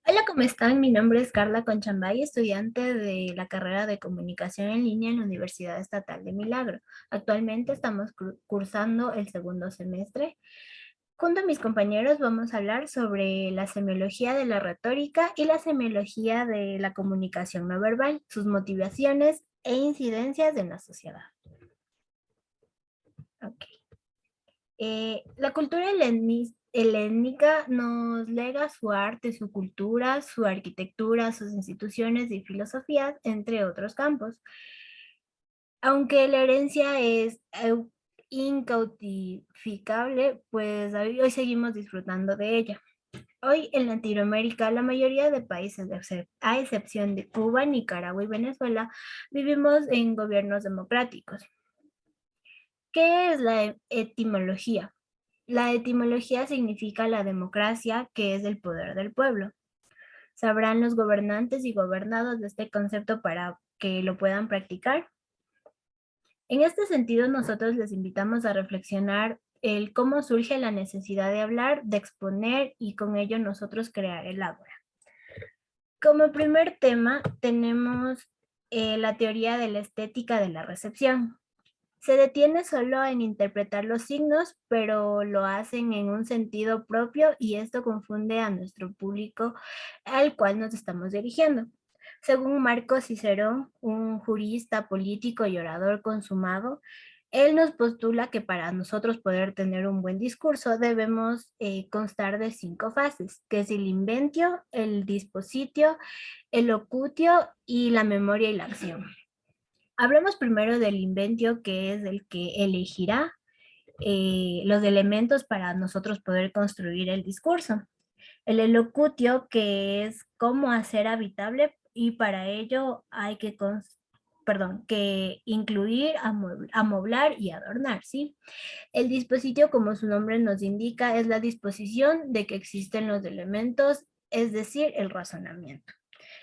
Hola, ¿cómo están? Mi nombre es Carla Conchambay, estudiante de la carrera de Comunicación en Línea en la Universidad Estatal de Milagro. Actualmente estamos cursando el segundo semestre. Junto a mis compañeros vamos a hablar sobre la semiología de la retórica y la semiología de la comunicación no verbal, sus motivaciones e incidencias en la sociedad. Ok. La cultura helénica nos lega su arte, su cultura, su arquitectura, sus instituciones y filosofías, entre otros campos. Aunque la herencia es incautificable, pues hoy seguimos disfrutando de ella. Hoy en Latinoamérica, la mayoría de países, a excepción de Cuba, Nicaragua y Venezuela, vivimos en gobiernos democráticos. ¿Qué es la etimología? La etimología significa la democracia, que es el poder del pueblo. ¿Sabrán los gobernantes y gobernados de este concepto para que lo puedan practicar? En este sentido, nosotros les invitamos a reflexionar el cómo surge la necesidad de hablar, de exponer y con ello nosotros crear el ágora. Como primer tema tenemos la teoría de la estética de la recepción. Se detiene solo en interpretar los signos, pero lo hacen en un sentido propio y esto confunde a nuestro público al cual nos estamos dirigiendo. Según Marco Cicerón, un jurista, político y orador consumado, él nos postula que para nosotros poder tener un buen discurso debemos constar de 5 fases, que es el inventio, el dispositio, el locutio y la memoria y la acción. Hablemos primero del inventio, que es el que elegirá los elementos para nosotros poder construir el discurso. El elocutio, que es cómo hacer habitable y para ello hay que incluir, amoblar y adornar, ¿sí? El dispositivo, como su nombre nos indica, es la disposición de que existen los elementos, es decir, el razonamiento.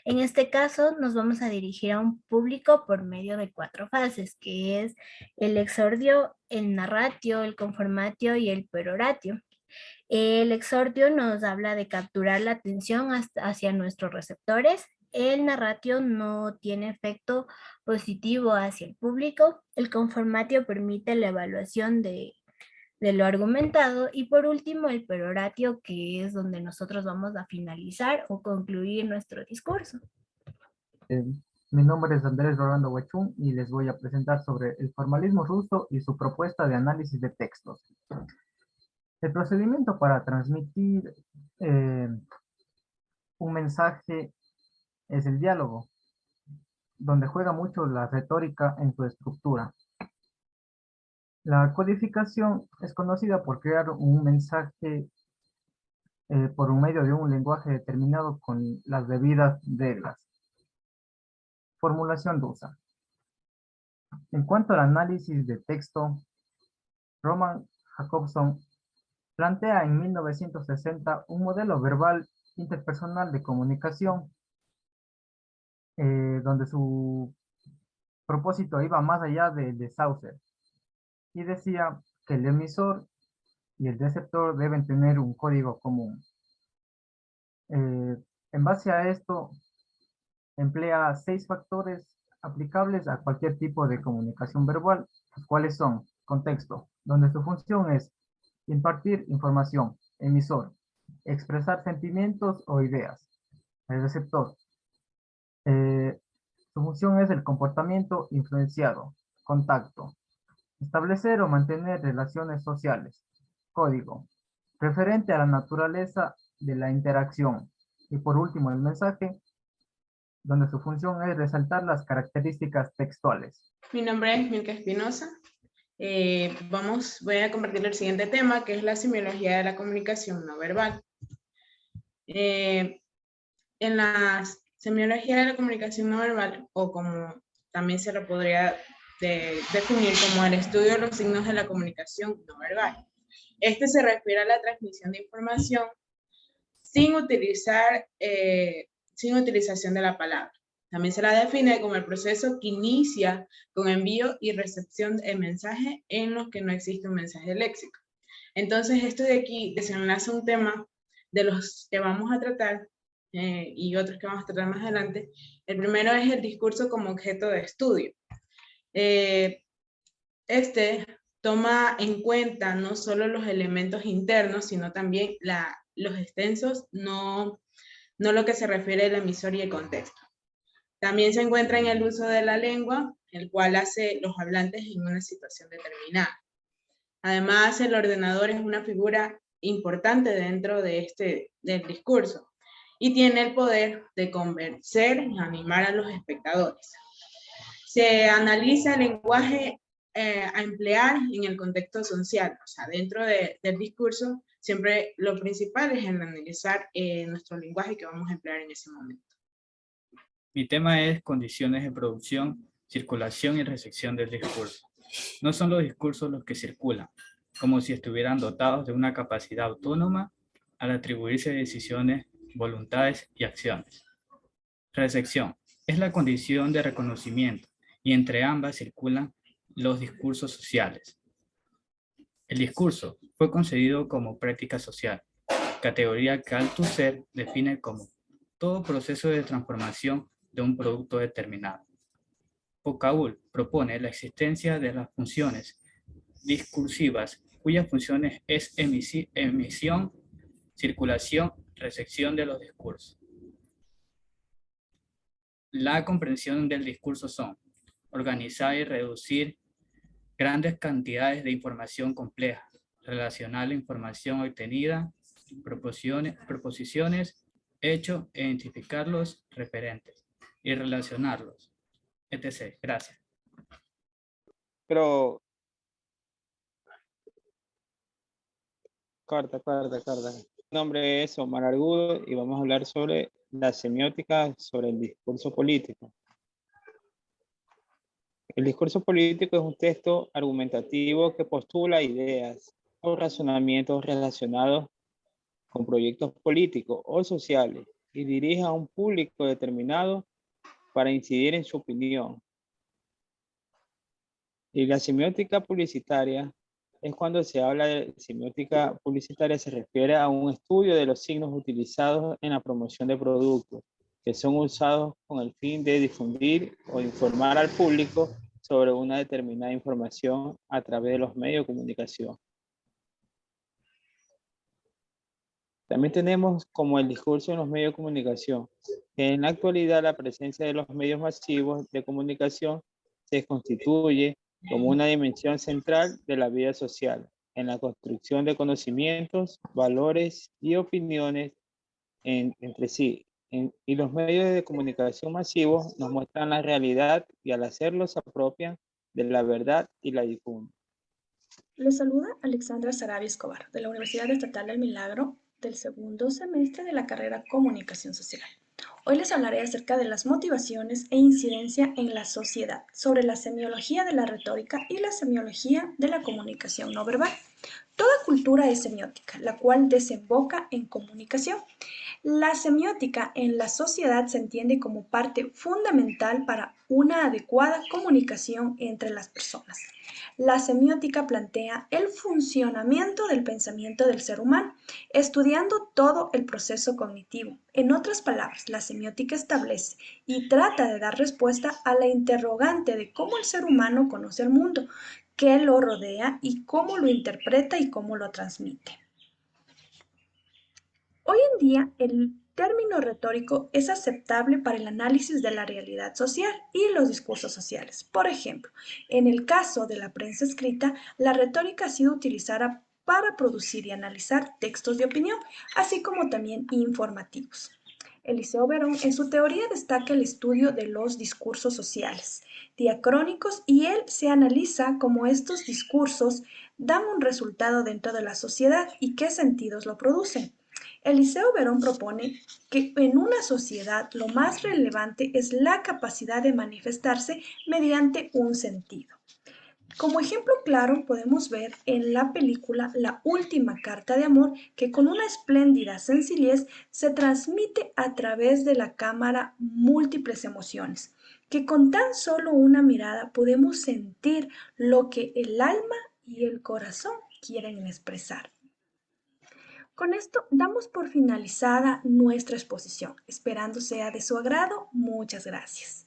En este caso, nos vamos a dirigir a un público por medio de 4 fases, que es el exordio, el narratio, el conformatio y el peroratio. El exordio nos habla de capturar la atención hacia nuestros receptores. El narratio no tiene efecto positivo hacia el público. El conformatio permite la evaluación de lo argumentado. Y por último, el peroratio, que es donde nosotros vamos a finalizar o concluir nuestro discurso. Eh, Mi nombre es Andrés Rolando Huachún y les voy a presentar sobre el formalismo ruso y su propuesta de análisis de textos. El procedimiento para transmitir eh, un mensaje es el diálogo, donde juega mucho la retórica en su estructura. La codificación es conocida por crear un mensaje por un medio de un lenguaje determinado con las debidas reglas. Formulación rusa. En cuanto al análisis de texto, Roman Jakobson plantea en 1960 un modelo verbal interpersonal de comunicación donde su propósito iba más allá de Saucer y decía que el emisor y el receptor deben tener un código común. En base a esto, emplea 6 factores aplicables a cualquier tipo de comunicación verbal, los cuales son contexto, donde su función es impartir información, emisor, expresar sentimientos o ideas. El receptor, eh, su función es el comportamiento influenciado, contacto, establecer o mantener relaciones sociales, código, referente a la naturaleza de la interacción. Y por último, el mensaje, donde su función es resaltar las características textuales. Mi nombre es Milka Espinosa. Voy a compartir el siguiente tema, que es la semiología de la comunicación no verbal. En la semiología de la comunicación no verbal, o como también se lo podría definir como el estudio de los signos de la comunicación no verbal. Este se refiere a la transmisión de información sin utilización de la palabra. También se la define como el proceso que inicia con envío y recepción de mensaje en los que no existe un mensaje léxico. Entonces, esto de aquí desenlaza un tema de los que vamos a tratar y otros que vamos a tratar más adelante. El primero es el discurso como objeto de estudio. Este toma en cuenta no solo los elementos internos, sino también los extensos, no lo que se refiere al emisor y el contexto. También se encuentra en el uso de la lengua, el cual hace los hablantes en una situación determinada. Además, el ordenador es una figura importante dentro del discurso y tiene el poder de convencer y animar a los espectadores. Se analiza el lenguaje a emplear en el contexto social, o sea, dentro del discurso, siempre lo principal es el analizar nuestro lenguaje que vamos a emplear en ese momento. Mi tema es condiciones de producción, circulación y recepción del discurso. No son los discursos los que circulan, como si estuvieran dotados de una capacidad autónoma al atribuirse decisiones, voluntades y acciones. Recepción es la condición de reconocimiento y entre ambas circulan los discursos sociales. El discurso fue concebido como práctica social, categoría que Althusser define como todo proceso de transformación de un producto determinado. Foucault propone la existencia de las funciones discursivas, cuyas funciones es emisión, circulación, recepción de los discursos. La comprensión del discurso son organizar y reducir grandes cantidades de información compleja, relacionar la información obtenida, proposiciones, hechos, e identificar los referentes y relacionarlos, etc. Gracias. Pero, corta. Mi nombre es Omar Argudo y vamos a hablar sobre la semiótica, sobre el discurso político. El discurso político es un texto argumentativo que postula ideas o razonamientos relacionados con proyectos políticos o sociales y dirige a un público determinado para incidir en su opinión. Y la semiótica publicitaria es cuando se habla de semiótica publicitaria, se refiere a un estudio de los signos utilizados en la promoción de productos que son usados con el fin de difundir o informar al público sobre una determinada información a través de los medios de comunicación. También tenemos como el discurso en los medios de comunicación. En la actualidad, la presencia de los medios masivos de comunicación se constituye como una dimensión central de la vida social, en la construcción de conocimientos, valores y opiniones entre sí. Y los medios de comunicación masivos nos muestran la realidad y al hacerlo se apropian de la verdad y la difunden. Les saluda Alexandra Sarabia Escobar, de la Universidad Estatal del Milagro, del segundo semestre de la carrera Comunicación Social. Hoy les hablaré acerca de las motivaciones e incidencia en la sociedad, sobre la semiología de la retórica y la semiología de la comunicación no verbal. Toda cultura es semiótica, la cual desemboca en comunicación. La semiótica en la sociedad se entiende como parte fundamental para una adecuada comunicación entre las personas. La semiótica plantea el funcionamiento del pensamiento del ser humano, estudiando todo el proceso cognitivo. En otras palabras, la semiótica establece y trata de dar respuesta a la interrogante de cómo el ser humano conoce el mundo, qué lo rodea y cómo lo interpreta y cómo lo transmite. Hoy en día, el término retórico es aceptable para el análisis de la realidad social y los discursos sociales. Por ejemplo, en el caso de la prensa escrita, la retórica ha sido utilizada para producir y analizar textos de opinión, así como también informativos. Eliseo Verón en su teoría destaca el estudio de los discursos sociales, diacrónicos, y él se analiza cómo estos discursos dan un resultado dentro de la sociedad y qué sentidos lo producen. Eliseo Verón propone que en una sociedad lo más relevante es la capacidad de manifestarse mediante un sentido. Como ejemplo claro podemos ver en la película La última carta de amor, que con una espléndida sencillez se transmite a través de la cámara múltiples emociones, que con tan solo una mirada podemos sentir lo que el alma y el corazón quieren expresar. Con esto damos por finalizada nuestra exposición, esperando sea de su agrado. Muchas gracias.